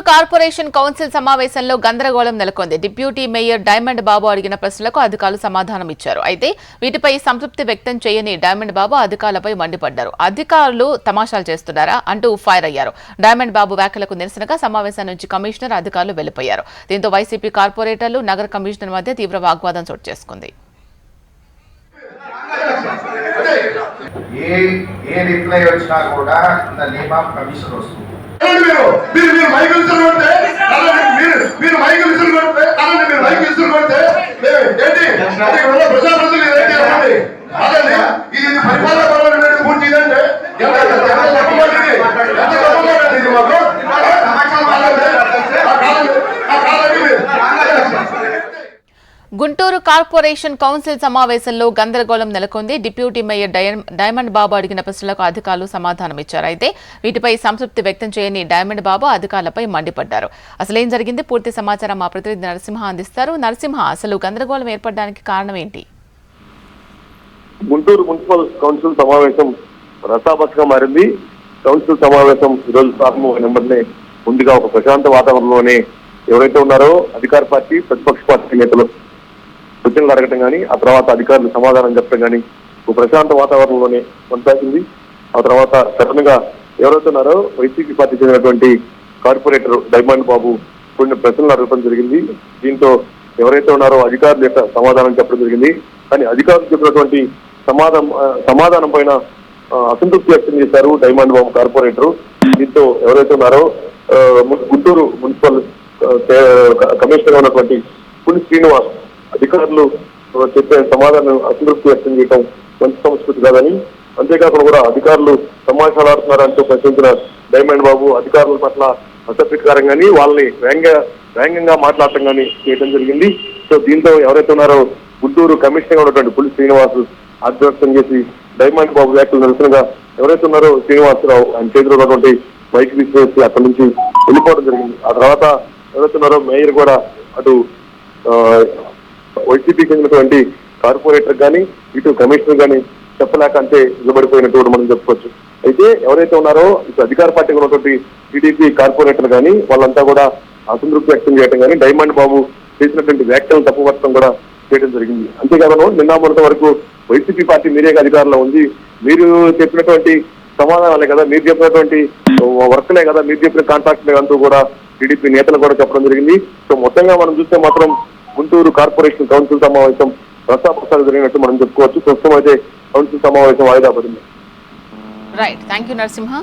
Corporation council సమావేశంలో గందరగోళం నెలకొంది. డిప్యూటీ మేయర్ డైమండ్ బాబు అడిగిన ప్రశ్నలకు అధికారులు సమాధానం ఇచ్చారు. అయితే వీటిపై సంతృప్తి వ్యక్తం చేయని డైమండ్ బాబు అధికారులపై మండిపడ్డారు. అధికారులు తమాషాలు చేస్తున్నారా అంటూ ఫైర్ అయ్యారు. డైమండ్ బాబు వ్యాఖ్యలకు నిరసనగా సమావేశం నుంచి కమిషనర్, అధికారులు వెళ్లిపోయారు. దీంతో వైసీపీ కార్పొరేటర్లు, నగర కమిషనర్ మధ్య తీవ్ర వాగ్వాదం చోటు చేసుకుంది. గుంటూరు కార్పొరేషన్ కౌన్సిల్ సమావేశంలో గందరగోళం నెలకొంది. డిప్యూటీ మేయర్ డైమండ్ బాబు అడిగిన ప్రశ్నలకు అధికారులు సమాధానం ఇచ్చారు. అయితే వీటిపై సంతృప్తి వ్యక్తం చేయని డైమండ్ బాబు అధికారులపై మండిపడ్డారు. అసలేం జరిగింది? పూర్తి సమాచారం మా ప్రతినిధి నరసింహ అందిస్తారు. నరసింహ, అసలు గందరగోళం ఏర్పడడానికి కారణం ఏంటి? గుంటూరు మున్సిపల్ కౌన్సిల్ సమావేశం రసాబస్గా మారింది. కౌన్సిల్ సమావేశం ఈరోజు ప్రారంభమైన వెంటనే ముందుగా ఒక ప్రశాంత వాతావరణంలోనే ఎవరైతే ఉన్నారో అధికార పార్టీ, ప్రతిపక్ష పార్టీ నేతలు సూచనలు అడగటం కానీ, ఆ తర్వాత అధికారులు సమాధానం చెప్పడం కానీ ఒక ప్రశాంత వాతావరణంలోనే కొనసాగింది. ఆ తర్వాత సడన్ గా ఎవరైతే ఉన్నారో వైసీపీ పార్టీ చెందినటువంటి కార్పొరేటర్ డైమండ్ బాబు కొన్ని ప్రశ్నలు అడగడం జరిగింది. దీంతో ఎవరైతే ఉన్నారో అధికారుల యొక్క సమాధానం చెప్పడం జరిగింది. కానీ అధికారులు చెప్పినటువంటి సమాధానం పైన అసంతృప్తి వ్యక్తం చేశారు డైమండ్ బాబు కార్పొరేటర్. దీంతో ఎవరైతే ఉన్నారో గుంటూరు మున్సిపల్ కమిషనర్ ఉన్నటువంటి పులి శ్రీనివాస్ అధికారులు చెప్పే సమాధానం అసంతృప్తి వ్యక్తం చేయడం మంచి సంస్కృతి కాదని, అంతేకాకుండా కూడా అధికారులు సమావేశాలు ఆడుతున్నారంటూ ప్రశ్నించిన డైమండ్ బాబు అధికారుల పట్ల అసభ్యకరంగాని వాళ్ళని వ్యంగ్యంగా మాట్లాడటం కానీ చేయడం జరిగింది. సో దీంతో ఎవరైతే ఉన్నారో గుంటూరు కమిషనర్ ఉన్నటువంటి పులి శ్రీనివాస్ ఆగ్రహం చేసి డైమండ్ బాబు వ్యాఖ్యలు నిరసనగా ఎవరైతే ఉన్నారో శ్రీనివాసరావు ఆయన చేతిలో ఉన్నటువంటి బైక్ తీసివేసి అక్కడి నుంచి వెళ్ళిపోవడం జరిగింది. ఆ తర్వాత ఎవరైతే ఉన్నారో మేయర్ కూడా అటు వైసీపీ చెందినటువంటి కార్పొరేటర్ కానీ, ఇటు కమిషనర్ కానీ చెప్పలేక అంతే నిలబడిపోయినట్టు మనం చెప్పుకోవచ్చు. అయితే ఎవరైతే ఉన్నారో ఇటు అధికార పార్టీగా ఉన్నటువంటి టీడీపీ కార్పొరేటర్ కానీ వాళ్ళంతా కూడా అసంతృప్తి వ్యక్తం చేయడం కానీ, డైమండ్ బాబు చేసినటువంటి వ్యాఖ్యలను తప్పుపట్టడం కూడా చేయడం జరిగింది. అంతేకాదు నిన్న మొన్నటి వరకు వైసీపీ పార్టీ మీరే అధికారంలో ఉంది, మీరు చెప్పినటువంటి సమాధానాలే కదా, మీరు చెప్పినటువంటి వర్క్లే కదా, మీరు చెప్పిన కాంట్రాక్ట్లే అంటూ కూడా టీడీపీ నేతలు కూడా చెప్పడం జరిగింది. సో మొత్తంగా మనం చూస్తే మాత్రం గుంటూరు కార్పొరేషన్ కౌన్సిల్ సమావేశం రసాబసాలు జరిగినట్టు మనం చెప్పుకోవచ్చు. ప్రస్తుతం అయితే కౌన్సిల్ సమావేశం వాయిదా పడింది. Right, thank you Narasimha.